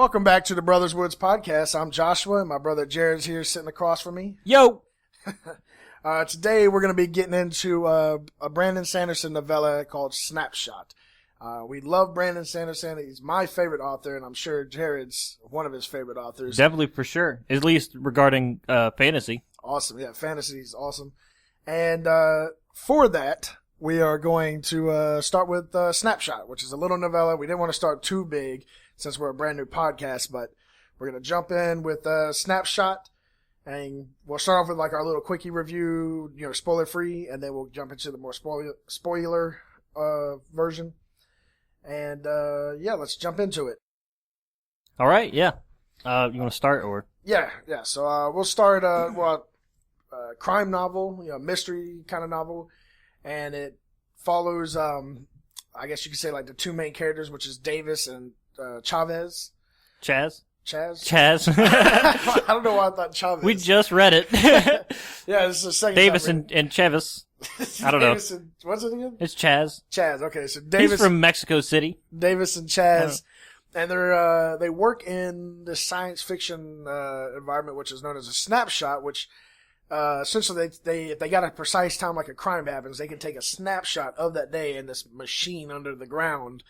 Welcome back to the Brothers Woods podcast. I'm Joshua, and my brother Jared's here sitting across from me. Yo! Today we're going to be getting into a Brandon Sanderson novella called Snapshot. We love Brandon Sanderson. He's my favorite author, and I'm sure Jared's one of his favorite authors. Definitely, for sure. At least regarding fantasy. Awesome. Yeah, fantasy is awesome. And for that, we are going to start with Snapshot, which is a little novella. We didn't want to start too big since we're a brand new podcast, but we're going to jump in with Snapshot, and we'll start off with like our little quickie review, spoiler free, and then we'll jump into the more spoiler version. And let's jump into it. All right, yeah. You want to start or? Yeah. So we'll start crime novel, mystery kind of novel, and it follows I guess you could say like the two main characters, which is Davis and Chavez. Chaz? I don't know why I thought Chavez. We just read it. Yeah, this is the second Davis time and Chavez. I don't Davis know. And, what's it again? It's Chaz. Chaz. Okay, so Davis. He's from Mexico City. Davis and Chaz, and they work in the science fiction environment, which is known as a snapshot, which essentially if they got a precise time like a crime happens, they can take a snapshot of that day, and this machine under the ground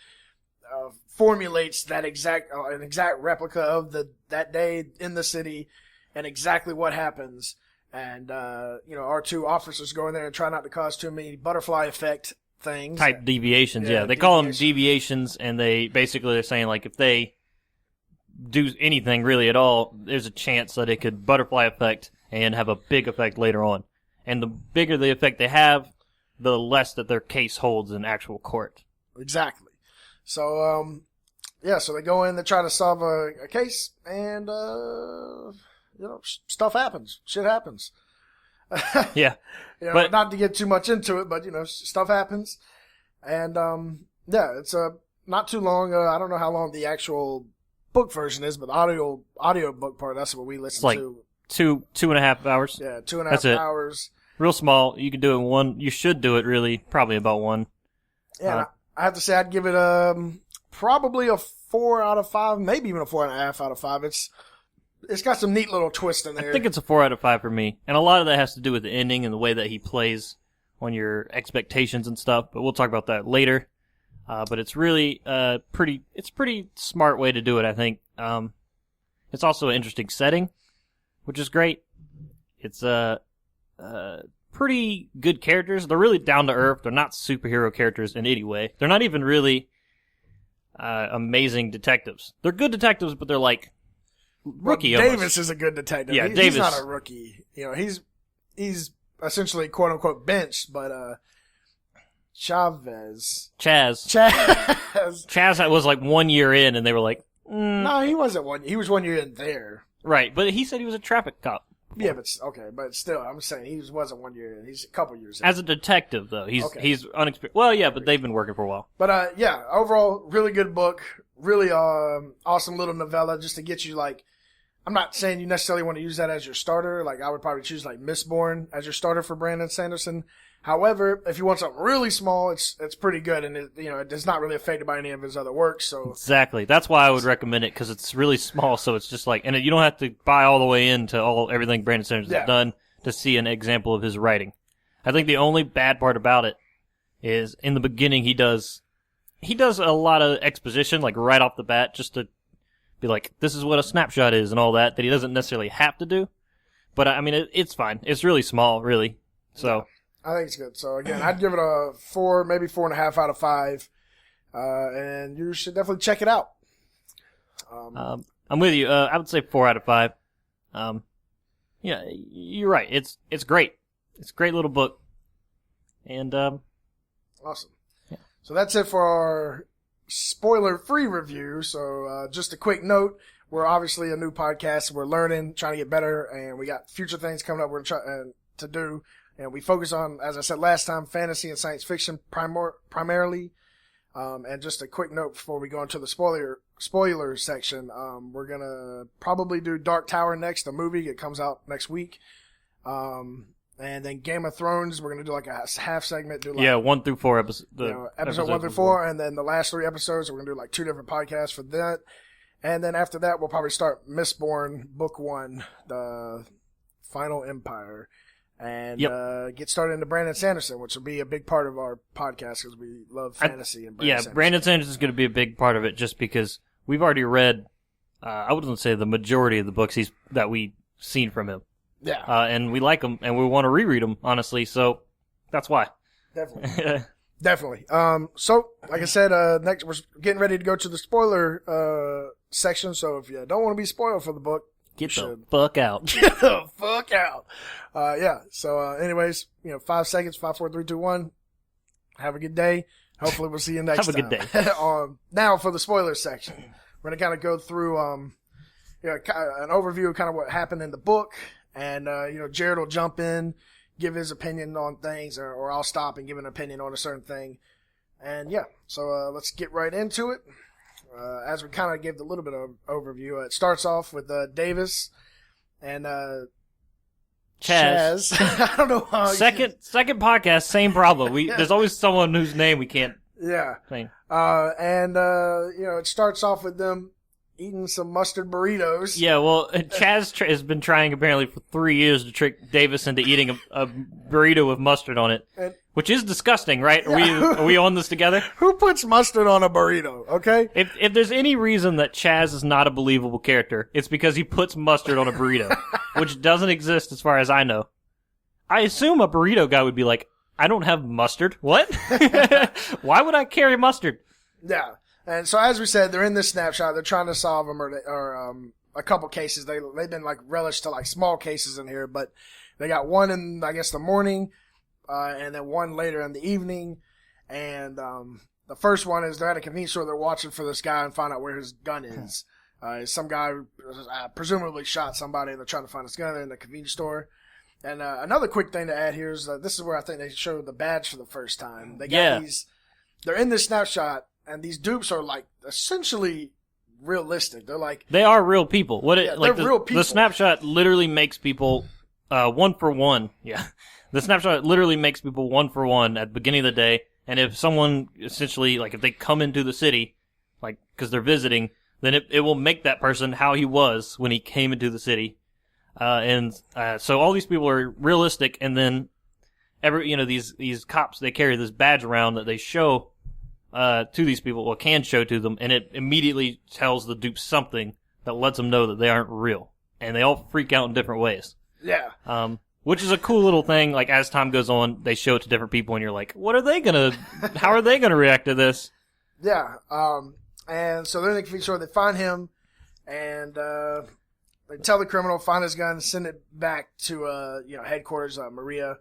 formulates that an exact replica of that day in the city and exactly what happens. And our two officers go in there and try not to cause too many butterfly effect things. Type deviations, yeah. They call them deviations, and they're saying like if they do anything really at all, there's a chance that it could butterfly effect and have a big effect later on. And the bigger the effect they have, the less that their case holds in actual court. Exactly. So, so they go in, they try to solve a case, and, stuff happens. Shit happens. Yeah. But not to get too much into it, but, stuff happens. And, it's not too long. I don't know how long the actual book version is, but the audio book part, that's what we listen to. 2.5 hours. Yeah, 2.5 hours. Real small. You can do it in one. You should do it really, probably about one. Yeah, I have to say I'd give it probably a 4 out of 5, maybe even a 4.5 out of 5. It's got some neat little twists in there. I think it's a 4 out of 5 for me, and a lot of that has to do with the ending and the way that he plays on your expectations and stuff. But we'll talk about that later. But it's really pretty smart way to do it, I think. It's also an interesting setting, which is great. It's pretty good characters. They're really down to earth. They're not superhero characters in any way. They're not even really amazing detectives. They're good detectives, but they're like rookie. Davis almost. Is a good detective. Yeah, Davis. He's not a rookie. He's essentially quote unquote benched, but Chaz was like 1 year in, and they were like, No, he wasn't one. He was 1 year in there. Right, but he said he was a traffic cop. Yeah, but still, I'm saying he wasn't 1 year in. He's a couple years in. As a detective, though, he's unexperienced. Well, yeah, but they've been working for a while. But overall, really good book. Really awesome little novella, just to get you like. I'm not saying you necessarily want to use that as your starter. Like, I would probably choose like Mistborn as your starter for Brandon Sanderson. However, if you want something really small, it's pretty good, and it's not really affected by any of his other works. So exactly, that's why I would recommend it, because it's really small. So it's just like, and you don't have to buy all the way into everything Brandon Sanderson has done to see an example of his writing. I think the only bad part about it is in the beginning he does a lot of exposition, like right off the bat, just to be like, this is what a snapshot is and all that he doesn't necessarily have to do. But I mean, it's fine. It's really small, really. So. Yeah. I think it's good. So, again, I'd give it a 4, maybe 4.5 out of 5. And you should definitely check it out. I'm with you. I would say 4 out of 5. Yeah, you're right. It's great. It's a great little book. And, awesome. Yeah. So that's it for our spoiler-free review. So, just a quick note. We're obviously a new podcast. We're learning, trying to get better, and we got future things coming up we're trying to do. And we focus on, as I said last time, fantasy and science fiction primarily. And just a quick note before we go into the spoiler section. We're going to probably do Dark Tower next, the movie. It comes out next week. And then Game of Thrones, we're going to do like a half segment. 1 through 4 episodes. Episode 1 through 4. And then the last 3 episodes, we're going to do like 2 different podcasts for that. And then after that, we'll probably start Mistborn Book 1, The Final Empire, and get started into Brandon Sanderson, which will be a big part of our podcast because we love fantasy. And Brandon Sanderson. Brandon Sanderson is going to be a big part of it just because we've already read, I wouldn't say the majority of the books that we've seen from him. Yeah. And we like them, and we want to reread them, honestly, so that's why. Definitely. Definitely. So, like I said, next we're getting ready to go to the spoiler section, so if you don't want to be spoiled for the book, get the fuck out. Get the fuck out. So, anyways, 5 seconds, 5, 4, 3, 2, 1. Have a good day. Hopefully we'll see you next time. Have a good day. Now for the spoiler section. We're going to kind of go through, an overview of kind of what happened in the book. And, Jared will jump in, give his opinion on things, or I'll stop and give an opinion on a certain thing. And so let's get right into it. As we kind of give a little bit of overview, it starts off with Davis and Chaz. I don't know how. Second podcast, same problem. There's always someone whose name we can't. Yeah. Claim. It starts off with them eating some mustard burritos. Yeah, well, Chaz has been trying apparently for 3 years to trick Davis into eating a burrito with mustard on it, which is disgusting, right? Are we on this together? Who puts mustard on a burrito, okay? If there's any reason that Chaz is not a believable character, it's because he puts mustard on a burrito, which doesn't exist as far as I know. I assume a burrito guy would be like, I don't have mustard. What? Why would I carry mustard? Yeah. And so, as we said, they're in this snapshot. They're trying to solve them, or a couple cases. They've been relished to small cases in here, but they got one in the morning, and then one later in the evening. And the first one is they're at a convenience store. They're watching for this guy and find out where his gun is. Some guy presumably shot somebody, and they're trying to find his gun in the convenience store. And another quick thing to add here is this is where I think they showed the badge for the first time. They got these. They're in this snapshot. And these dupes are essentially realistic. They are real people. They're real people. The snapshot literally makes people 1 for 1. Yeah, the snapshot literally makes people 1 for 1 at the beginning of the day. And if someone essentially if they come into the city, because they're visiting, then it will make that person how he was when he came into the city. So all these people are realistic. And then these cops, they carry this badge around that they show to these people, or can show to them, and it immediately tells the dupes something that lets them know that they aren't real. And they all freak out in different ways. Yeah. Which is a cool little thing. As time goes on, they show it to different people, and you're like, how are they gonna react to this? Yeah. And so they're in the convenience store, they find him, and, they tell the criminal, find his gun, send it back to, headquarters, Maria.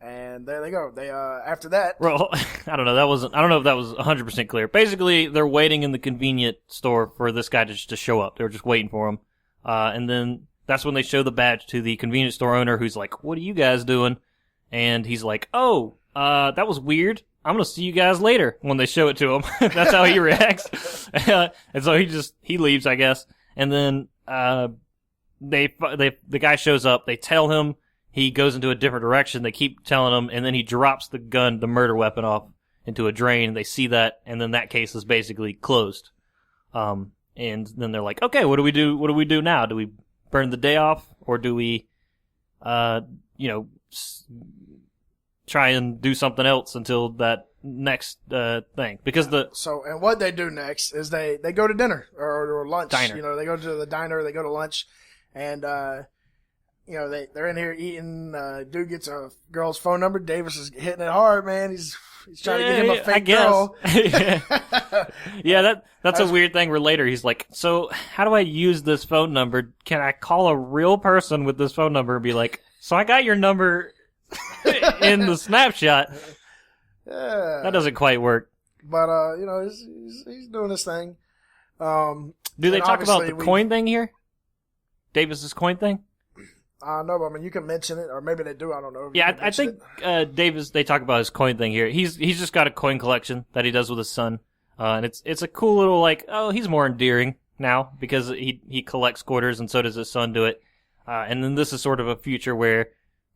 And there they go. They after that. Well, I don't know. I don't know if that was 100% clear. Basically, they're waiting in the convenient store for this guy to show up. They were just waiting for him. And then that's when they show the badge to the convenience store owner, who's like, "What are you guys doing?" And he's like, "Oh, that was weird. I'm gonna see you guys later." When they show it to him, that's how he reacts. And so he leaves, I guess. And then the guy shows up. They tell him. He goes into a different direction. They keep telling him, and then he drops the gun, the murder weapon, off into a drain. They see that, and then that case is basically closed. And then they're like, "Okay, what do we do? What do we do now? Do we burn the day off, or do we, try and do something else until that next thing?" Because and what they do next is they go to dinner or lunch. Diner. They go to the diner. They go to lunch, and they're in here eating. Dude gets a girl's phone number. Davis is hitting it hard, man. He's trying to get him a fake girl. Yeah, that's a weird thing where later he's like, "So how do I use this phone number? Can I call a real person with this phone number and be like, so I got your number in the snapshot?" Yeah. That doesn't quite work. But, he's doing his thing. Do they talk about the coin thing here? Davis's coin thing? No, but I mean, you can mention it, or maybe they do. I don't know. Yeah, I think Davis. They talk about his coin thing here. He's just got a coin collection that he does with his son, and it's a cool little he's more endearing now because he collects quarters, and so does his son do it. And then this is sort of a future where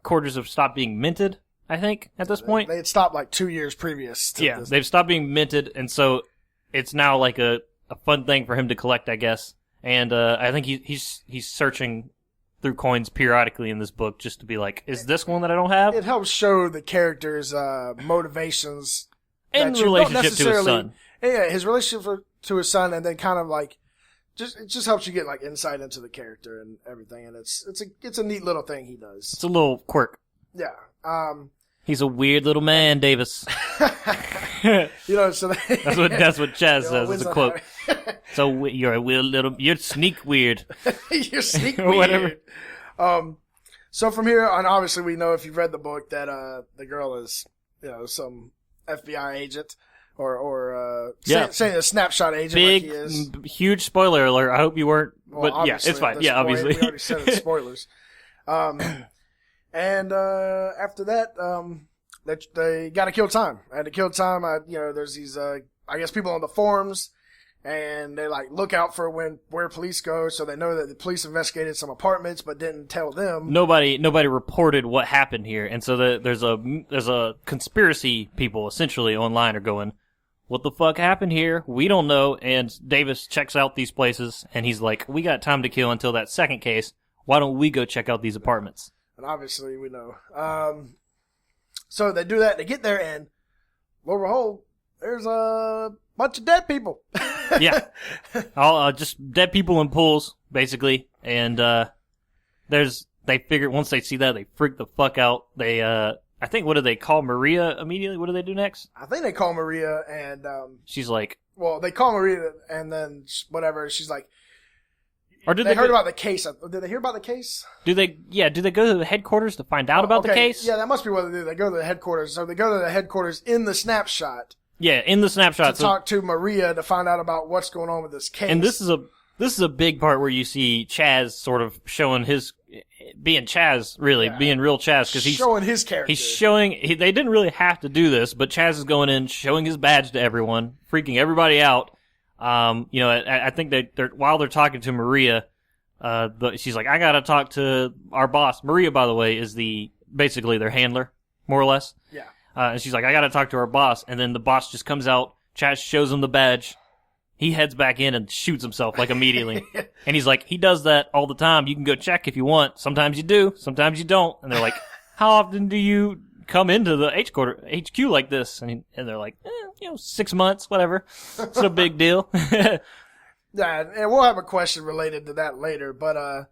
quarters have stopped being minted. I think at this point they had stopped 2 years previous. To this. They've stopped being minted, and so it's now like a a fun thing for him to collect, I guess. And I think he's searching through coins periodically in this book just to be like, is this one that I don't have? It helps show the character's motivations and relationship to his son. Yeah, his relationship to his son, and then kind of like it just helps you get like insight into the character and everything. And it's a neat little thing he does. It's a little quirk. Yeah. He's a weird little man, Davis. So that's what Chaz says. It's a quote. So you're a weird you're sneak weird. You're sneak weird. Whatever. So from here on, obviously we know if you've read the book that the girl is some FBI agent or saying a Snapshot agent like he is. Huge spoiler alert. I hope you weren't. Well, but yeah, it's fine. Yeah, obviously. We already said it's spoilers. And after that, they got to kill time. And to kill time, there's these, I guess, people on the forums, and they like look out for where police go, so they know that the police investigated some apartments, but didn't tell them. Nobody reported what happened here, and so there's a conspiracy people essentially online are going, what the fuck happened here? We don't know. And Davis checks out these places, and he's like, we got time to kill until that second case. Why don't we go check out these apartments? And obviously we know. So they do that. They get there, and lo and behold, there's a bunch of dead people. Yeah. All just dead people in pools, basically. And they figure once they see that, they freak the fuck out. They I think, what do they call Maria immediately? What do they do next? I think they call Maria, and she's like, well, they call Maria, and then whatever. She's like, or they heard about the case? Did they hear about the case? Do they go to the headquarters to find out about the case? Yeah, that must be what they do. They go to the headquarters. So they go to the headquarters in the Snapshot. Yeah, in the Snapshot to talk to Maria to find out about what's going on with this case. And this is a big part where you see Chaz sort of showing being Chaz, really, being real Chaz, because he's showing his character. He's showing. They didn't really have to do this, but Chaz is going in, showing his badge to everyone, freaking everybody out. I think they're while they're talking to Maria, she's like, I gotta talk to our boss. Maria, by the way, is basically their handler, more or less. Yeah. And she's like, I gotta talk to our boss, and then the boss just comes out. Chaz shows him the badge. He heads back in and shoots himself, like, immediately. And he's like, he does that all the time. You can go check if you want. Sometimes you do. Sometimes you don't. And they're like, how often do you come into the HQ like this? And they're like, 6 months, whatever. It's no big deal. Yeah, and we'll have a question related to that later. But,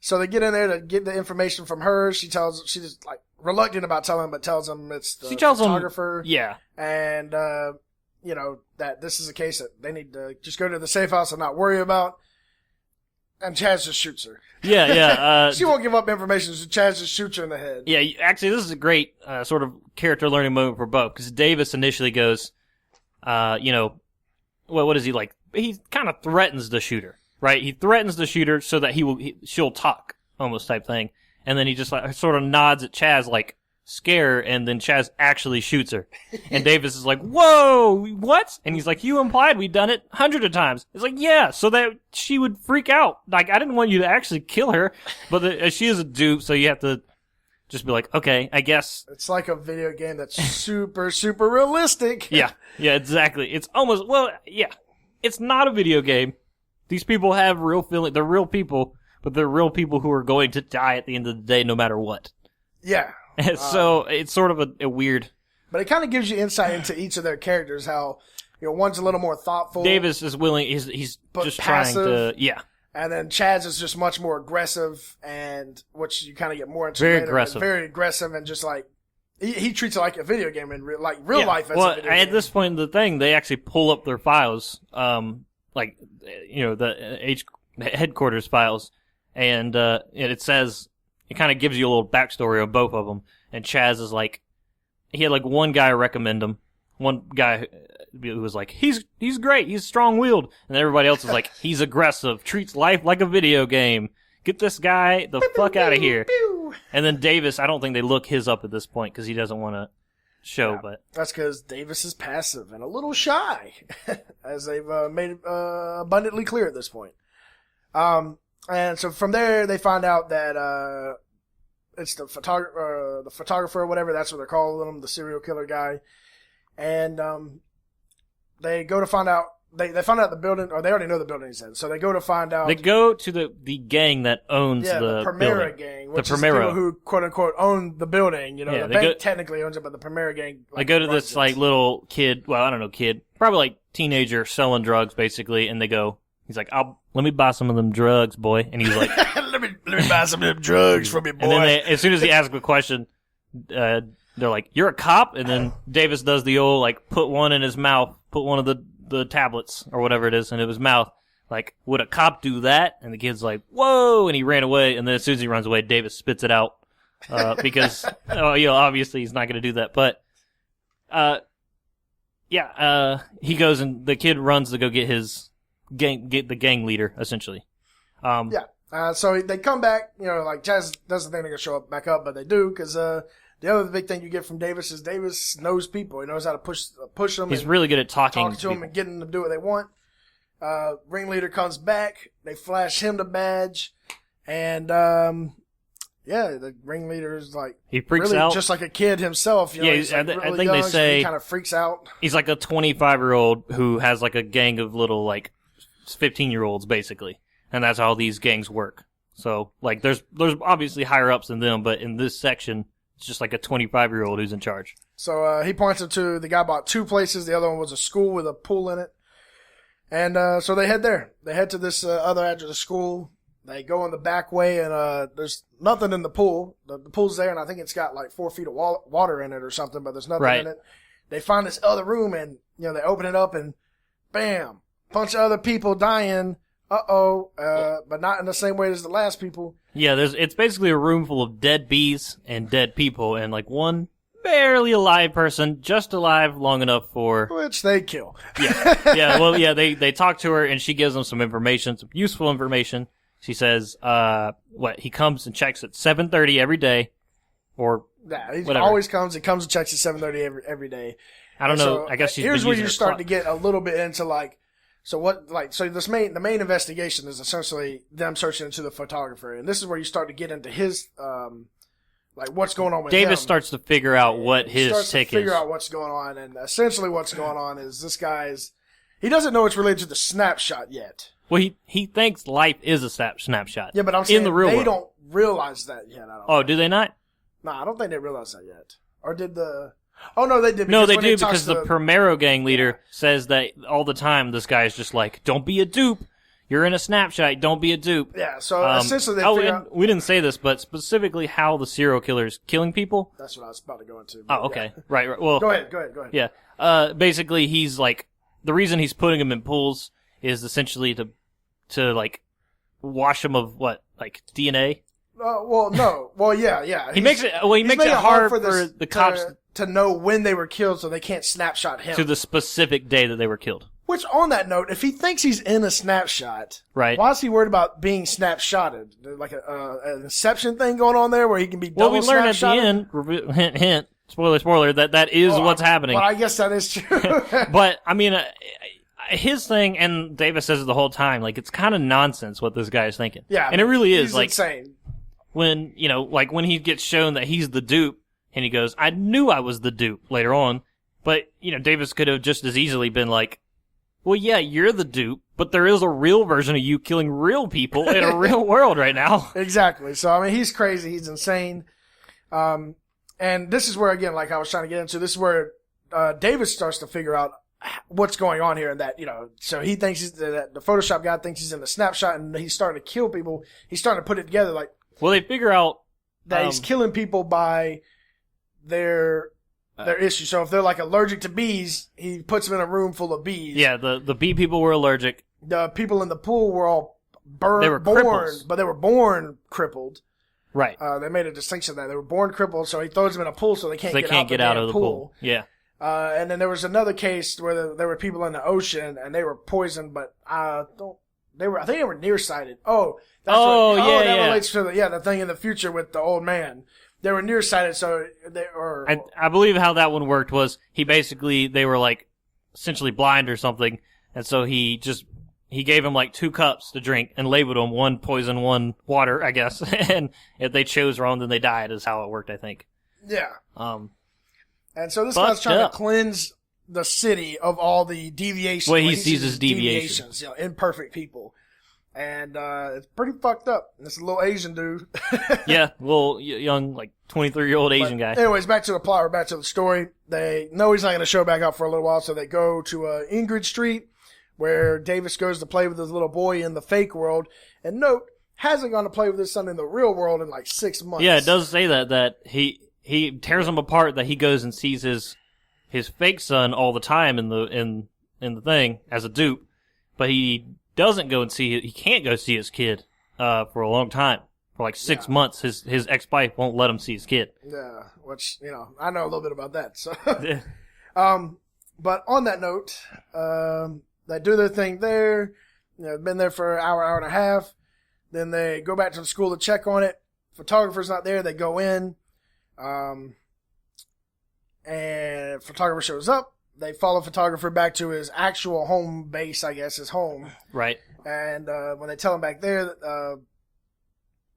so they get in there to get the information from her. She's just, like, reluctant about telling, but tells him it's the photographer. Yeah. And, that this is a case that they need to just go to the safe house and not worry about. And Chaz just shoots her. Yeah. She won't give up information, so Chaz just shoots her in the head. Yeah, actually, this is a great sort of character learning moment for both, because Davis initially goes, what is he like? He kind of threatens the shooter, right? He threatens the shooter so that she'll talk, almost type thing. And then he just like sort of nods at Chaz like, scare her, and then Chaz actually shoots her. And Davis is like, whoa, what? And he's like, you implied we'd done it hundreds of times. It's like, yeah, so that she would freak out. Like, I didn't want you to actually kill her, but she is a dupe, so you have to just be like, okay, I guess. It's like a video game that's super, super realistic. Yeah, exactly. It's almost, it's not a video game. These people have real feeling. They're real people, but they're real people who are going to die at the end of the day no matter what. Yeah. So it's sort of a weird. But it kind of gives you insight into each of their characters. How one's a little more thoughtful. Davis is willing. He's just passive, trying to. And then Chaz is just much more aggressive, and which you kind of get more into. Very later, aggressive. Very aggressive, and just like he treats it like a video game and real life. As a video game. At this point in the thing, they actually pull up their files, the headquarters files, and it says. It kind of gives you a little backstory of both of them. And Chaz is like, he had like one guy recommend him. One guy who was like, he's great, he's strong-willed. And everybody else is like, he's aggressive, treats life like a video game. Get this guy the fuck out of here. And then Davis, I don't think they look his up at this point because he doesn't want to show. But that's because Davis is passive and a little shy, as they've made abundantly clear at this point. And so from there, they find out that it's the photographer or whatever. That's what they're calling him, the serial killer guy. And they go to find out they find out the building, or they already know the building's in, so they go to find out. They go to the gang that owns the Primera building. gang, which the is the people who quote unquote own the building. You know, the bank technically owns it, but the Primera gang. They go to this like little kid. Well, I don't know, kid, probably like teenager selling drugs basically, and they go. He's like, let me buy some of them drugs, boy. And he's like, let me buy some of them drugs from you, boy. And then as soon as he asks a question, they're like, you're a cop? And then Davis does the old, like, put one in his mouth, put one of the tablets or whatever it is into his mouth. Like, would a cop do that? And the kid's like, whoa! And he ran away. And then as soon as he runs away, Davis spits it out. Because, obviously he's not going to do that. But, he goes and the kid runs to go get the gang leader, essentially. So they come back, like Chaz doesn't think they're going to show up back up, but they do, because the other big thing you get from Davis is Davis knows people. He knows how to push them. He's really good at talking to them and getting them to do what they want. Ringleader comes back. They flash him the badge. And, the ringleader is like, he freaks really out. Just like a kid himself. He's like I think young, they say so he kind of freaks out. He's like a 25-year-old who has like a gang of little, like, 15-year-olds, basically. And that's how these gangs work. So, like, there's obviously higher ups than them, but in this section, it's just like a 25-year-old who's in charge. So, he points him to, the guy bought 2 places. The other one was a school with a pool in it. And, so they head there. They head to this, other edge of the school. They go in the back way, and, there's nothing in the pool. The pool's there, and I think it's got like 4 feet of water in it or something, but there's nothing in it. They find this other room, and, they open it up, and bam! Bunch of other people dying. But not in the same way as the last people. Yeah, it's basically a room full of dead bees and dead people, and like one barely alive person, just alive long enough for which they kill. They talk to her, and she gives them some information, some useful information. She says, he comes and checks at 7:30 every day, or he whatever. Always comes. He comes and checks at 7:30 every day. I don't know. I guess she's here's been where using you her start clock. to get a little bit into like. So the main investigation is essentially them searching into the photographer, and this is where you start to get into his what's going on with Davis him. starts to figure out what his tick is. Figure out what's going on, and essentially what's going on is this guy's he doesn't know it's related to the snapshot yet. Well, he thinks life is a snapshot. Yeah, but I'm saying in the real they world. don't realize that yet. Do they not? No, I don't think they realize that yet. Or did the? Oh no, they did. No, they do because the Primero gang leader says that all the time. This guy is just like, "Don't be a dupe. You're in a snapshot. Don't be a dupe." Yeah. So essentially, they figure out. We didn't say this, but specifically how the serial killer is killing people. That's what I was about to go into. Oh, okay, yeah. Right. Well, go ahead. Yeah. Basically, he's like the reason he's putting them in pools is essentially to like wash them of what, like DNA. Yeah. He makes it hard for the cops to know when they were killed, so they can't snapshot him to the specific day that they were killed. Which, on that note, if he thinks he's in a snapshot, right? Why is he worried about being snapshotted? Like an Inception thing going on there, where he can be double snapshotted? Well, we learn at the end. Hint. Spoiler. That is what's happening. Well, I guess that is true. But I mean, his thing, and Davis says it the whole time. Like, it's kind of nonsense what this guy is thinking. Yeah, and it really is. He's like insane. When when he gets shown that he's the dupe, and he goes, "I knew I was the dupe." Later on, but Davis could have just as easily been like, "Well, yeah, you're the dupe, but there is a real version of you killing real people in a real world right now." Exactly. So I mean, he's crazy. He's insane. And this is where, again, like I was trying to get into, this is where Davis starts to figure out what's going on here, and that so he thinks that the Photoshop guy thinks he's in the snapshot, and he's starting to kill people. He's starting to put it together like. Well, they figure out that he's killing people by their issue. So if they're like allergic to bees, he puts them in a room full of bees. Yeah, the bee people were allergic. The people in the pool were all born, cripples. but they were born crippled. Right. They made a distinction there. They were born crippled, so he throws them in a pool so they can't get out of the pool. Yeah. And then there was another case where there were people in the ocean and they were poisoned, but I think they were nearsighted. That relates to the thing in the future with the old man. They were nearsighted, so they were. I believe how that one worked was they were like essentially blind or something, and so he gave them like 2 cups to drink and labeled them, one poison, one water, I guess. And if they chose wrong, then they died. Is how it worked, I think. Yeah. And so this guy's trying to cleanse the city of all the deviations. Well, he sees his deviations. Imperfect people. And it's pretty fucked up. It's a little Asian dude. Yeah, little young, like 23-year-old Asian guy. Anyways, back to the plot, or back to the story. They know he's not going to show back up for a little while, so they go to Ingrid Street, where Davis goes to play with his little boy in the fake world. And note, hasn't gone to play with his son in the real world in like 6 months. Yeah, it does say that he tears him apart, that he goes and sees his fake son all the time in the thing as a dupe, but he doesn't go and he can't go see his kid for a long time. For like 6 months, his ex-wife won't let him see his kid. Yeah, which, I know a little bit about that. So, but on that note, they do their thing there. Been there for an hour and a half. Then they go back to the school to check on it. Photographer's not there. They go in. And photographer shows up. They follow photographer back to his actual home base, I guess, his home. Right. And when they tell him back there,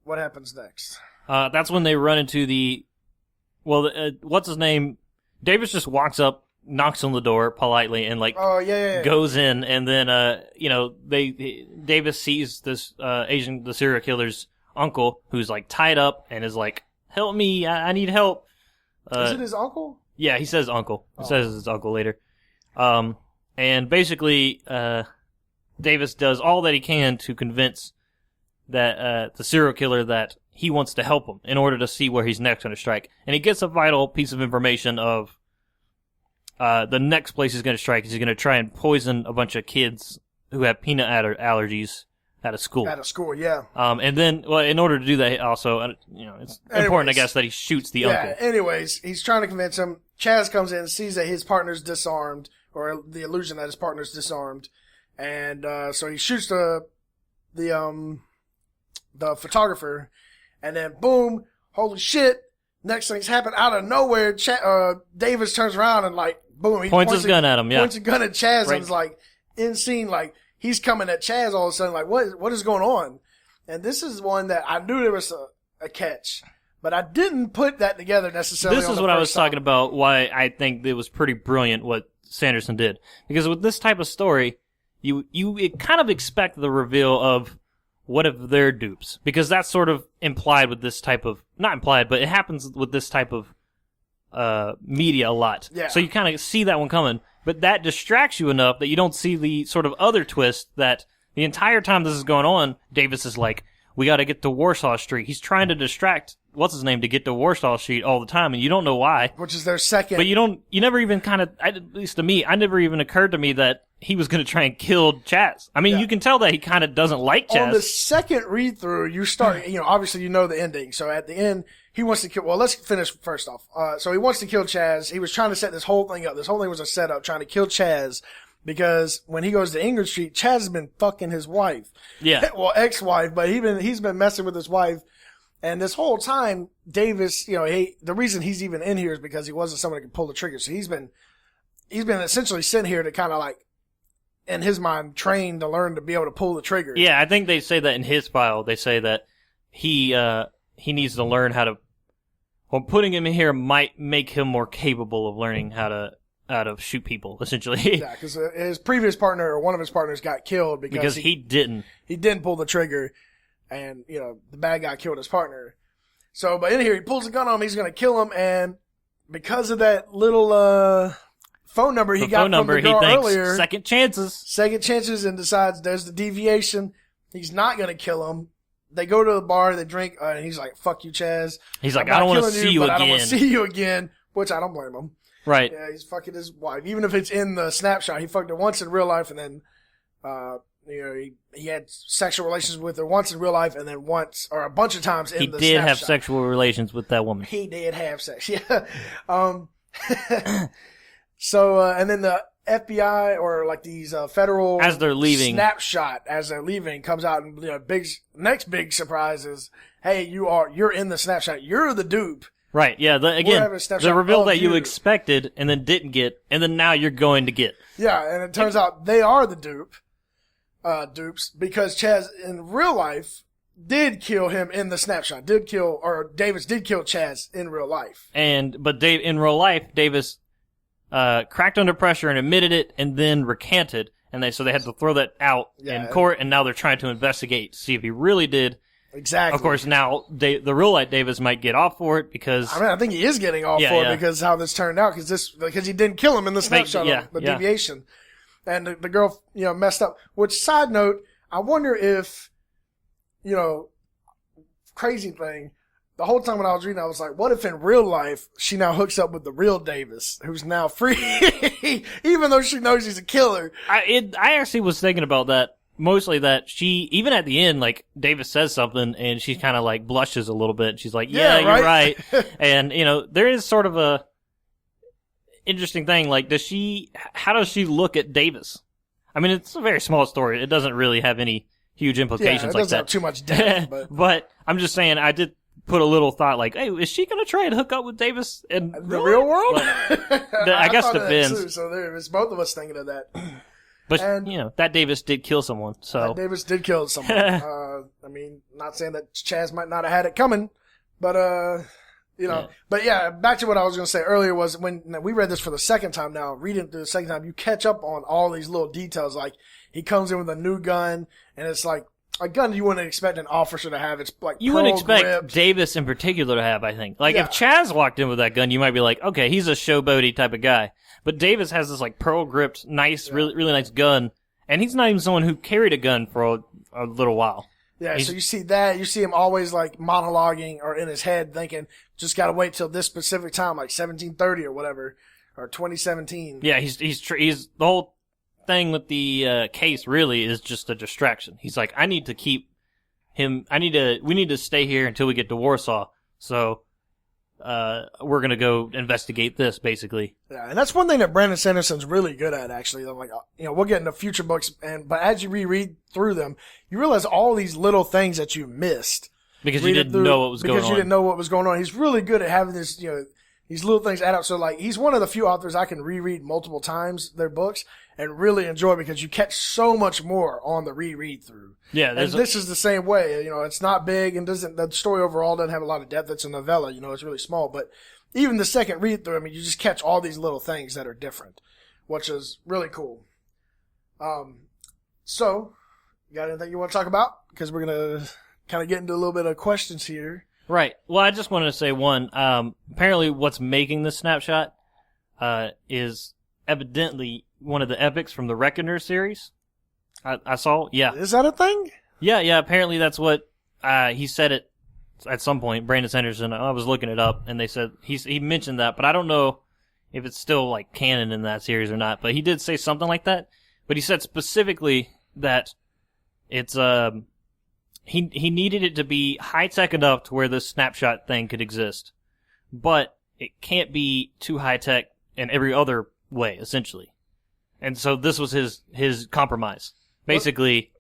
what happens next? That's when they run into what's his name? Davis just walks up, knocks on the door politely, and goes in, and then Davis sees this the serial killer's uncle, who's like tied up and is like, "Help me! I need help." Is it his uncle? Yeah, he says uncle. He says his uncle later. And basically, Davis does all that he can to convince that the serial killer that he wants to help him in order to see where he's next going to strike. And he gets a vital piece of information of the next place he's going to strike is he's going to try and poison a bunch of kids who have peanut allergies at a school. At a school, yeah. And then, in order to do that, also, it's important, I guess, that he shoots the uncle. Anyways, he's trying to convince him. Chaz comes in, sees that his partner's disarmed, or the illusion that his partner's disarmed, and so he shoots the photographer, and then boom, holy shit! Next thing's happened out of nowhere. Davis turns around and boom, he points his gun at him. Yeah, points a gun at Chaz, right. And is in scene, he's coming at Chaz all of a sudden, what is going on? And this is one that I knew there was a catch, but I didn't put that together necessarily. This is what I was talking about, why I think it was pretty brilliant what Sanderson did. Because with this type of story, you kind of expect the reveal of what if they're dupes. Because that's sort of implied with this type of, not implied, but it happens with this type of media a lot. Yeah. So you kind of see that one coming. But that distracts you enough that you don't see the sort of other twist that the entire time this is going on, Davis is like, we got to get to Warsaw Street. He's trying to distract, to get to Warsaw Street all the time, and you don't know why. Which is their second. But you never even kind of, at least to me, I never even occurred to me that he was going to try and kill Chaz. I mean, you can tell that he kind of doesn't like Chaz. On the second read through, you start, obviously the ending. So at the end, he wants to kill, let's finish first off. So he wants to kill Chaz. He was trying to set this whole thing up. This whole thing was a setup trying to kill Chaz because when he goes to Ingrid Street, Chaz has been fucking his wife. Yeah. Well, ex-wife, but he's been messing with his wife. And this whole time, Davis, the reason he's even in here is because he wasn't someone that could pull the trigger. So he's been essentially sent here to kind of in his mind, trained to learn to be able to pull the trigger. Yeah, I think they say that in his file. They say that he needs to learn how to. Well, putting him in here might make him more capable of learning how to shoot people. Essentially, yeah, because his previous partner or one of his partners got killed because he didn't pull the trigger, and the bad guy killed his partner. So, but in here, he pulls a gun on him. He's going to kill him, and because of that little phone number he got from the girl earlier. Second chances, and decides there's the deviation. He's not going to kill him. They go to the bar, they drink, and he's like, fuck you, Chaz. He's like, I don't want to see you again. I don't want to see you again, which I don't blame him. Right. Yeah, he's fucking his wife. Even if it's in the snapshot, he fucked her once in real life, and then, he had sexual relations with her once in real life, and then once, or a bunch of times in the snapshot. He did have sexual relations with that woman. He did have sex, yeah. So, and then the FBI or these federal as they're leaving snapshot as they're leaving comes out and next big surprise is, hey, you're in the snapshot, you're the dupe. Right, yeah. The reveal that you expected and then didn't get, and then now you're going to get. Yeah, and it turns out they are the dupes because Chaz in real life did kill him in the snapshot. Davis did kill Chaz in real life. But in real life, Davis cracked under pressure and admitted it, and then recanted. And so they had to throw that out in court, and now they're trying to investigate to see if he really did. Exactly. Of course, now the real life Davis might get off for it because I think he is getting off for it because how this turned out because he didn't kill him in the snapshot, the deviation, and the girl messed up. Which, side note, I wonder if crazy thing. The whole time when I was reading, I was like, what if in real life she now hooks up with the real Davis, who's now free, even though she knows he's a killer? I actually was thinking about that, mostly that she, even at the end, like, Davis says something, and she kind of, like, blushes a little bit. She's like, yeah, you're right. And, there is sort of a interesting thing, like, how does she look at Davis? I mean, it's a very small story. It doesn't really have any huge implications like that. It doesn't have too much depth. But I'm just saying, I did put a little thought like, hey, is she going to try and hook up with Davis in the real world? I guess depends. So it's both of us thinking of that. But, that Davis did kill someone. So that Davis did kill someone. I mean, not saying that Chaz might not have had it coming, but, But yeah, back to what I was going to say earlier was when we read this for the second time now, reading it through the second time, you catch up on all these little details. Like, he comes in with a new gun, and it's like, a gun you wouldn't expect an officer to have. It's like you wouldn't expect Davis in particular to have, I think. Like, if Chaz walked in with that gun, you might be like, okay, he's a showboaty type of guy. But Davis has this, like, pearl-gripped, nice, really, really nice gun. And he's not even someone who carried a gun for a little while. Yeah, so you see that. You see him always, like, monologuing or in his head thinking, just got to wait till this specific time, like 1730 or whatever, or 2017. Yeah, he's the whole thing with the case really is just a distraction. He's like, we need to stay here until we get to Warsaw. So, we're going to go investigate this, basically. Yeah, and that's one thing that Brandon Sanderson's really good at, actually. Like, we'll get into future books, but as you reread through them, you realize all these little things that you missed. Because you didn't know what was going on. Because you didn't know what was going on. He's really good at having this, these little things add up. So, like, he's one of the few authors I can reread multiple times their books and really enjoy because you catch so much more on the reread through. Yeah, and this is the same way. It's not big and the story overall doesn't have a lot of depth. It's a novella, it's really small. But even the second read through, you just catch all these little things that are different, which is really cool. So, you got anything you want to talk about? Because we're going to kind of get into a little bit of questions here. Right. Well, I just wanted to say one. Apparently what's making this snapshot is evidently one of the epics from the Reckoner series. I saw, yeah. Is that a thing? Yeah, apparently that's what he said it at some point, Brandon Sanderson. I was looking it up, and they said he mentioned that, but I don't know if it's still, like, canon in that series or not, but he did say something like that. But he said specifically that it's he needed it to be high-tech enough to where this snapshot thing could exist. But it can't be too high-tech in every other way, essentially. And so this was his compromise. Basically,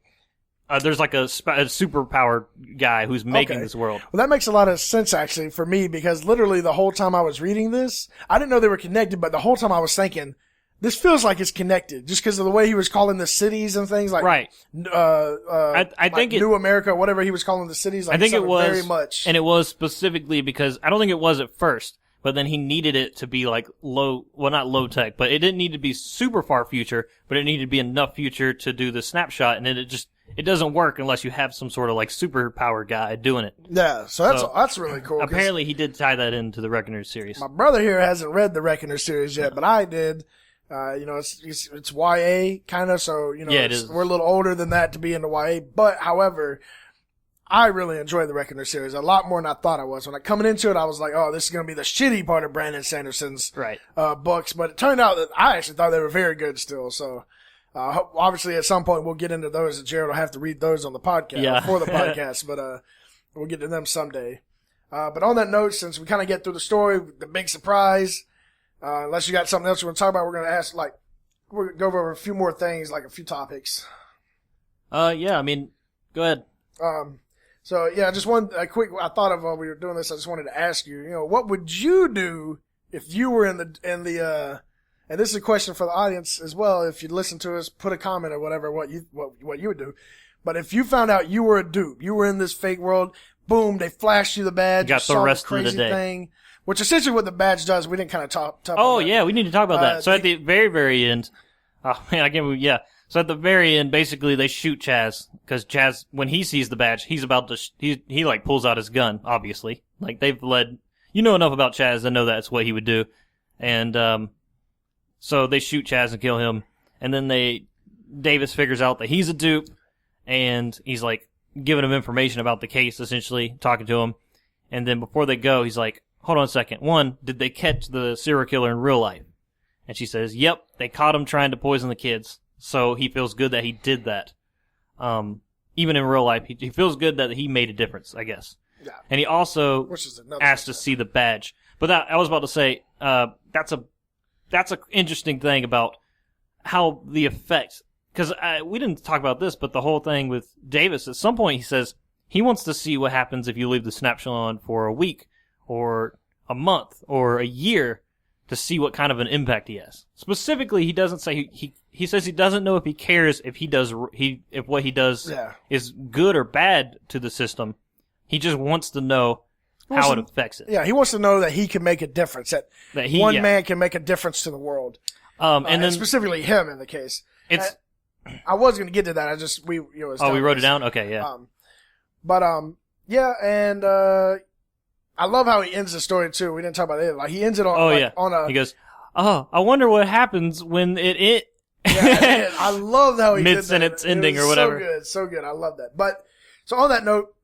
there's like a superpowered guy who's making this world. Well, that makes a lot of sense, actually, for me, because literally the whole time I was reading this, I didn't know they were connected, but the whole time I was thinking, this feels like it's connected, just because of the way he was calling the cities and things like, right? I think New America, whatever he was calling the cities. Like, I think it was very much, and it was specifically because I don't think it was at first, but then he needed it to be like not low tech, but it didn't need to be super far future, but it needed to be enough future to do the snapshot, and then it doesn't work unless you have some sort of like superpower guy doing it. Yeah, so that's really cool. Apparently, he did tie that into the Reckoner series. My brother here hasn't read the Reckoner series yet, but I did. It's YA kind of, so it is. We're a little older than that to be into YA. But however, I really enjoyed the Reckoner series a lot more than I thought I was. When I coming into it, I was like, "Oh, this is going to be the shitty part of Brandon Sanderson's books." But it turned out that I actually thought they were very good still. So. Obviously, at some point, we'll get into those, and Jared will have to read those on the podcast, for the podcast, but we'll get to them someday. But on that note, since we kind of get through the story, the big surprise, unless you got something else you want to talk about, we're going to ask, we're going to go over a few more things, like a few topics. Go ahead. So, yeah, just I thought of while we were doing this, I just wanted to ask you, what would you do if you were in the and this is a question for the audience as well. If you listen to us, put a comment or whatever, what you would do. But if you found out you were a dupe, you were in this fake world, boom, they flashed you the badge, got you saw the rest crazy of the day. thing. which essentially what the badge does. We didn't kind of talk Oh, about yeah, we need to talk about that. So at the very, very end, oh, man, I can't believe, yeah. So at the very end, basically, they shoot Chaz, because Chaz, when he sees the badge, he's about to, he like, pulls out his gun, obviously. Like, they've led, you know enough about Chaz to know that's what he would do. And, so they shoot Chaz and kill him. And then Davis figures out that he's a dupe, and he's, like, giving him information about the case, essentially, talking to him. And then before they go, he's like, hold on a second. One, did they catch the serial killer in real life? And she says, yep, they caught him trying to poison the kids. So he feels good that he did that. Even in real life, he feels good that he made a difference, I guess. Yeah. And he also asked to see the badge. But I was about to say, that's a interesting thing about how the effect, because we didn't talk about this, but the whole thing with Davis, at some point he says he wants to see what happens if you leave the snapshot on for a week or a month or a year to see what kind of an impact he has. Specifically, he doesn't say he says he doesn't know if he cares if if what he does is good or bad to the system. He just wants to know how it affects it. Yeah, he wants to know that he can make a difference. That one man can make a difference to the world. And then specifically him in the case. I was going to get to that. We wrote it down. Okay, yeah. And I love how he ends the story too. We didn't talk about it. Like he ends it on on a. He goes, "Oh, I wonder what happens when it." Yeah, I love how he mid-sentence ending or whatever. So good. I love that. But so on that note,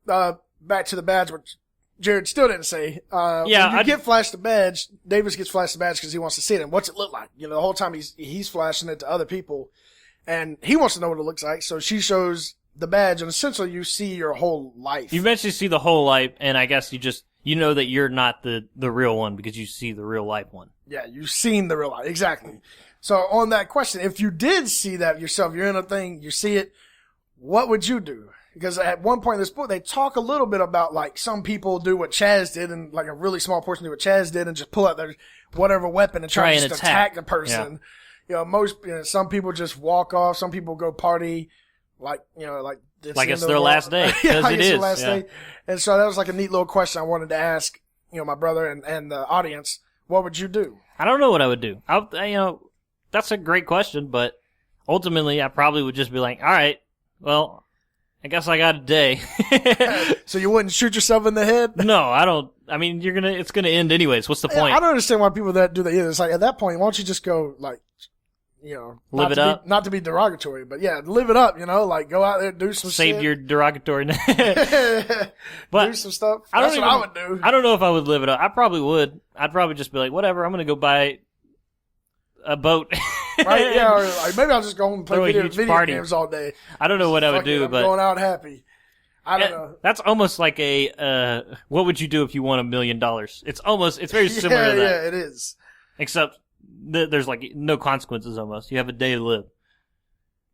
back to the badge, which Jared still didn't say. When you get flashed the badge, Davis gets flashed the badge because he wants to see it. And what's it look like? You know, the whole time he's flashing it to other people, and he wants to know what it looks like. So she shows the badge, and essentially you see your whole life. You eventually see the whole life, and I guess you know that you're not the real one because you see the real life one. Yeah, you've seen the real life. Exactly. So on that question, if you did see that yourself, you're in a thing, you see it, what would you do? Because at one point in this book, they talk a little bit about like some people do what Chaz did, and like a really small portion do what Chaz did, and just pull out their whatever weapon and try to attack the person. Yeah. You know, some people just walk off. Some people go party, like it's their last day. Yeah, like it's their last day. And so that was like a neat little question I wanted to ask, my brother and the audience. What would you do? I don't know what I would do. That's a great question, but ultimately I probably would just be like, all right, well, I guess I got a day. So you wouldn't shoot yourself in the head? No, I don't. I mean, it's gonna end anyways. What's the point? I don't understand why people that do that either. It's like, at that point, why don't you just go, like, live it up? Not to be derogatory, but yeah, live it up, like, go out there, do some shit. Save your derogatory. But do some stuff. That's what I would do. I don't know if I would live it up. I probably would. I'd probably just be like, whatever, I'm gonna go buy a boat. Right? Yeah, or like maybe I'll just go home and play video games all day. I don't know what I would do, but going out happy. I don't know. That's almost like a what would you do if you won $1 million? It's very similar to that. Yeah, it is. Except there's like no consequences almost. You have a day to live.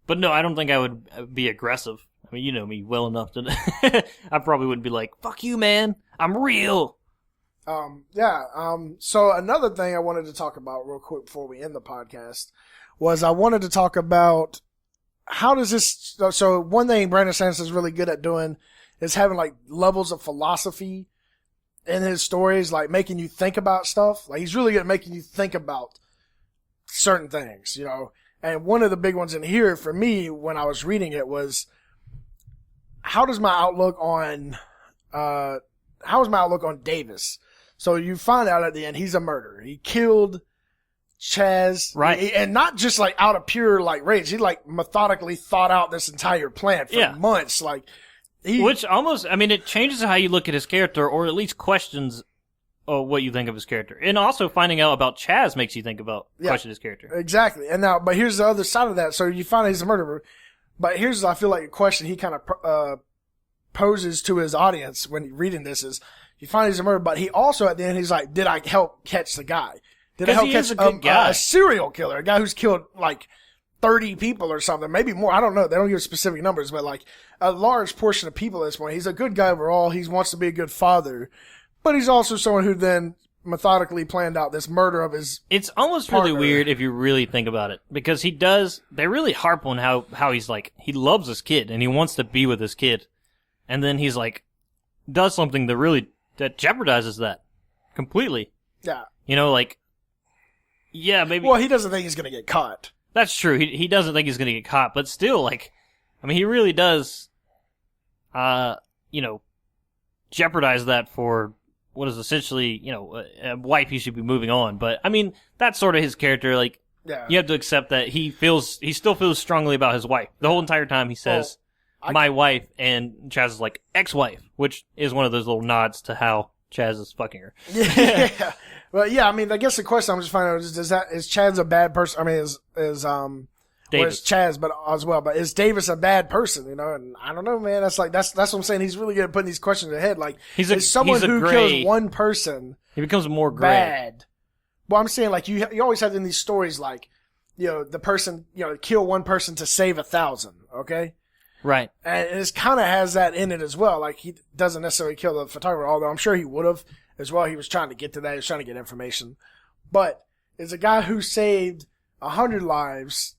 But no, I don't think I would be aggressive. I mean, you know me well enough to I probably wouldn't be like, fuck you, man. I'm real. So another thing I wanted to talk about real quick before we end the podcast was I wanted to talk about how does this, so one thing Brandon Sanderson is really good at doing is having like levels of philosophy in his stories, like making you think about stuff. Like he's really good at making you think about certain things, and one of the big ones in here for me when I was reading it was how is my outlook on Davis? So you find out at the end he's a murderer. He killed Chaz. Right. And not just like out of pure like rage. He like methodically thought out this entire plan for months. Like which almost, I mean, it changes how you look at his character, or at least questions what you think of his character. And also finding out about Chaz makes you think about question his character. Exactly. And now, but here's the other side of that. So you find out he's a murderer. But here's, I feel like, a question he kind of poses to his audience when reading this is, you find he's a murderer, but he also at the end he's like, did I help catch the guy? Did I help catch a serial killer, a guy who's killed like 30 people or something, maybe more? I don't know. They don't give specific numbers, but like a large portion of people at this point. He's a good guy overall. He wants to be a good father, but he's also someone who then methodically planned out this murder of his It's almost partner. Really weird if you really think about it, because they really harp on how he's like, he loves his kid and he wants to be with his kid. And then he's like, does something that jeopardizes that completely. Yeah. You know, like, yeah, maybe. Well, he doesn't think he's going to get caught. That's true. He doesn't think he's going to get caught, but still, like, I mean, he really does, you know, jeopardize that for what is essentially, you know, a wife he should be moving on. But, I mean, that's sort of his character. Like, you have to accept that he still feels strongly about his wife. The whole entire time he says, my wife, and Chaz is like, ex-wife, which is one of those little nods to how Chaz is fucking her. Yeah. Well, yeah, I mean, I guess the question I'm just finding out is Chaz a bad person? I mean, is Chaz, but as well, but is Davis a bad person? You know, and I don't know, man. That's what I'm saying. He's really good at putting these questions ahead. Like, is someone who kills one person, he becomes more gray. Bad? Well, I'm saying, like, you always have in these stories, like, you know, the person, you know, kill one person to save 1,000. Okay. Right. And it kind of has that in it as well. Like, he doesn't necessarily kill the photographer, although I'm sure he would have as well. He was trying to get to that. He was trying to get information. But it's a guy who saved 100 lives,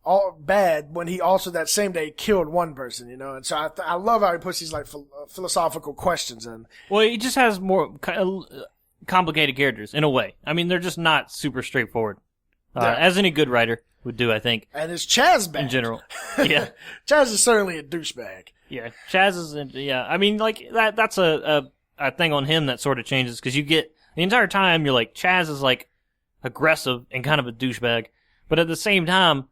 all bad, when he also that same day killed one person, you know? And so I love how he puts these, like, philosophical questions in. Well, he just has more complicated characters, in a way. I mean, they're just not super straightforward. As any good writer would do, I think. And is Chaz bad? In general. Yeah. Chaz is certainly a douchebag. Yeah. Chaz is, I mean, like, that's a thing on him that sort of changes, because you get, the entire time, you're like, Chaz is, like, aggressive and kind of a douchebag, but at the same time,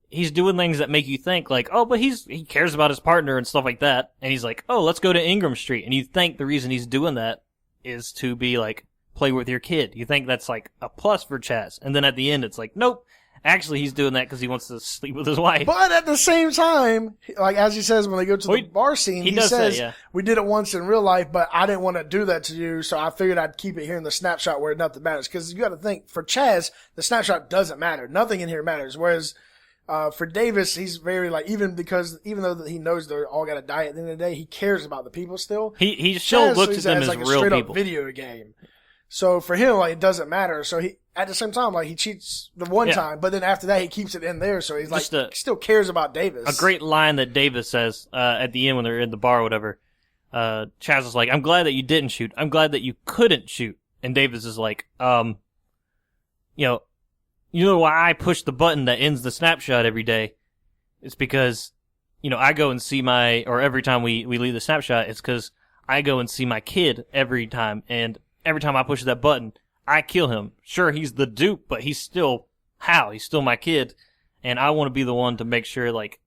he's doing things that make you think, like, oh, but he cares about his partner and stuff like that, and he's like, oh, let's go to Ingram Street, and you think the reason he's doing that is to be, like, play with your kid. You think that's, like, a plus for Chaz, and then at the end, it's like, nope, actually, he's doing that because he wants to sleep with his wife. But at the same time, like, as he says when they go to the bar scene, he says, say, we did it once in real life, but I didn't want to do that to you, so I figured I'd keep it here in the snapshot where nothing matters. Because you got to think, for Chaz, the snapshot doesn't matter. Nothing in here matters. Whereas, for Davis, he's very, like, even though he knows they're all got to die at the end of the day, he cares about the people still. He still looks at them as like real a straight people. Up video game. So for him, like, it doesn't matter. So he, at the same time, like, he cheats the one time, but then after that, he keeps it in there. So he's like, he still cares about Davis. A great line that Davis says, at the end when they're in the bar or whatever. Chaz is like, I'm glad that you didn't shoot. I'm glad that you couldn't shoot. And Davis is like, you know why I push the button that ends the snapshot every day? It's because, you know, I go and see or every time we leave the snapshot, it's because I go and see my kid every time, and every time I push that button, I kill him. Sure, he's the dupe, but he's still he's still my kid, and I want to be the one to make sure, like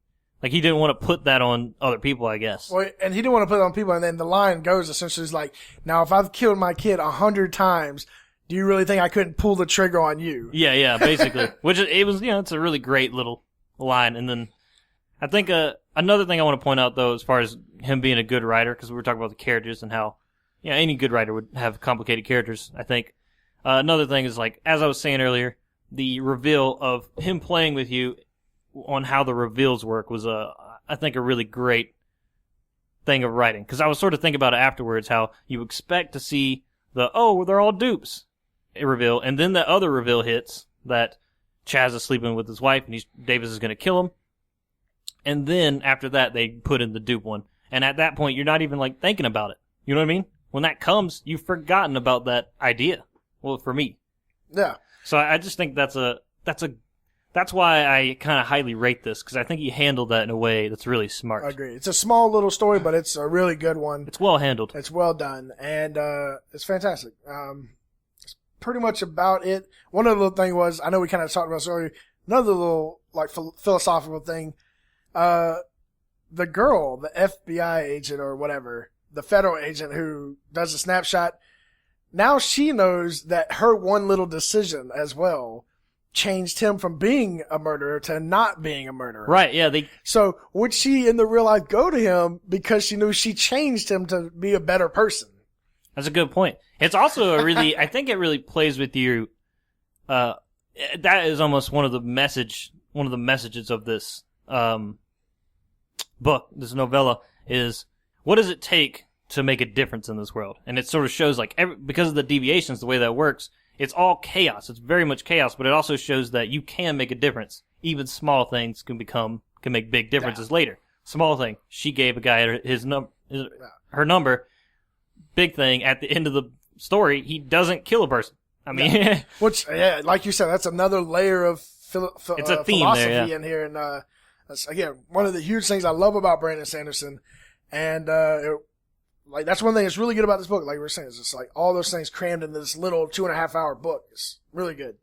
he didn't want to put that on other people, I guess. Well, and he didn't want to put it on people, and then the line goes essentially is like, now if I've killed my kid 100 times, do you really think I couldn't pull the trigger on you? Yeah, basically. Which it was, it's a really great little line. And then I think another thing I want to point out, though, as far as him being a good writer, because we were talking about the characters and how any good writer would have complicated characters, I think. Another thing is, like, as I was saying earlier, the reveal of him playing with you on how the reveals work was, I think, a really great thing of writing. Because I was sort of thinking about it afterwards, how you expect to see they're all dupes reveal, and then the other reveal hits that Chaz is sleeping with his wife, and Davis is going to kill him. And then, after that, they put in the dupe one. And at that point, you're not even, like, thinking about it. You know what I mean? When that comes, you've forgotten about that idea. Well, for me. Yeah. So I just think that's why I kind of highly rate this, because I think he handled that in a way that's really smart. I agree. It's a small little story, but it's a really good one. It's well handled. It's well done, and it's fantastic. It's pretty much about it. One other little thing was, I know we kind of talked about this earlier, another little, like, philosophical thing. The girl, the FBI agent or whatever, the federal agent who does the snapshot, now she knows that her one little decision as well changed him from being a murderer to not being a murderer. Right, yeah. So would she in the real life go to him because she knew she changed him to be a better person? That's a good point. It's also I think it really plays with you. That is almost one of the messages of this book, this novella, is what does it take to make a difference in this world? And it sort of shows, like, because of the deviations, the way that works, it's all chaos. It's very much chaos, but it also shows that you can make a difference. Even small things can make big differences later. Small thing, she gave a guy her number. Big thing, at the end of story, he doesn't kill a person. I mean, yeah. Which, yeah, like you said, that's another layer of it's a theme philosophy there, in here. And that's, again, one of the huge things I love about Brandon Sanderson. And like that's one thing that's really good about this book. Like we were saying, it's just like all those things crammed into this little 2.5 hour book. It's really good.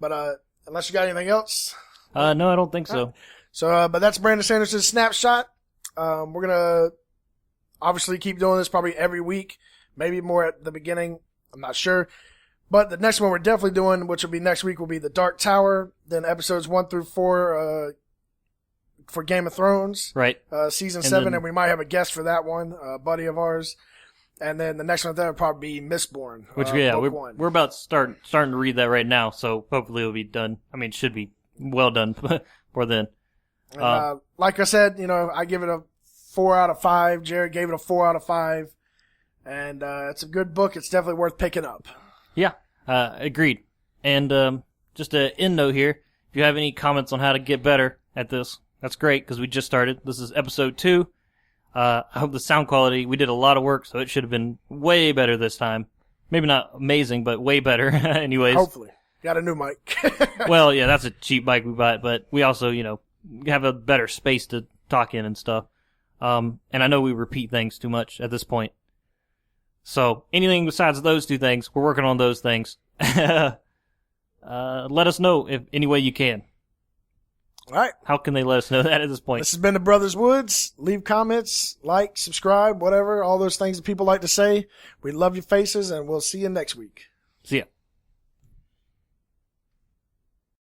But unless you got anything else, no, I don't think so. So, but that's Brandon Sanderson's Snapshot. We're gonna obviously keep doing this probably every week, maybe more at the beginning. I'm not sure. But the next one we're definitely doing, which will be next week, will be The Dark Tower. Then episodes 1 through 4 for Game of Thrones. Right. Season 7, and we might have a guest for that one, a buddy of ours. And then the next one there will probably be Mistborn. Which, we're about starting to read that right now, so hopefully it'll be done. I mean, it should be well done for then. And, like I said, I give it a 4 out of 5. Jared gave it a 4 out of 5. And it's a good book. It's definitely worth picking up. Yeah, agreed. And just an end note here, if you have any comments on how to get better at this, that's great, because we just started. This is episode 2. I hope the sound quality, we did a lot of work, so it should have been way better this time. Maybe not amazing, but way better anyways. Hopefully. Got a new mic. Well, yeah, that's a cheap mic we bought, but we also, have a better space to talk in and stuff. And I know we repeat things too much at this point. So, anything besides those two things, we're working on those things. Let us know if any way you can. All right. How can they let us know that at this point? This has been the Brothers Woods. Leave comments, like, subscribe, whatever, all those things that people like to say. We love your faces, and we'll see you next week. See ya.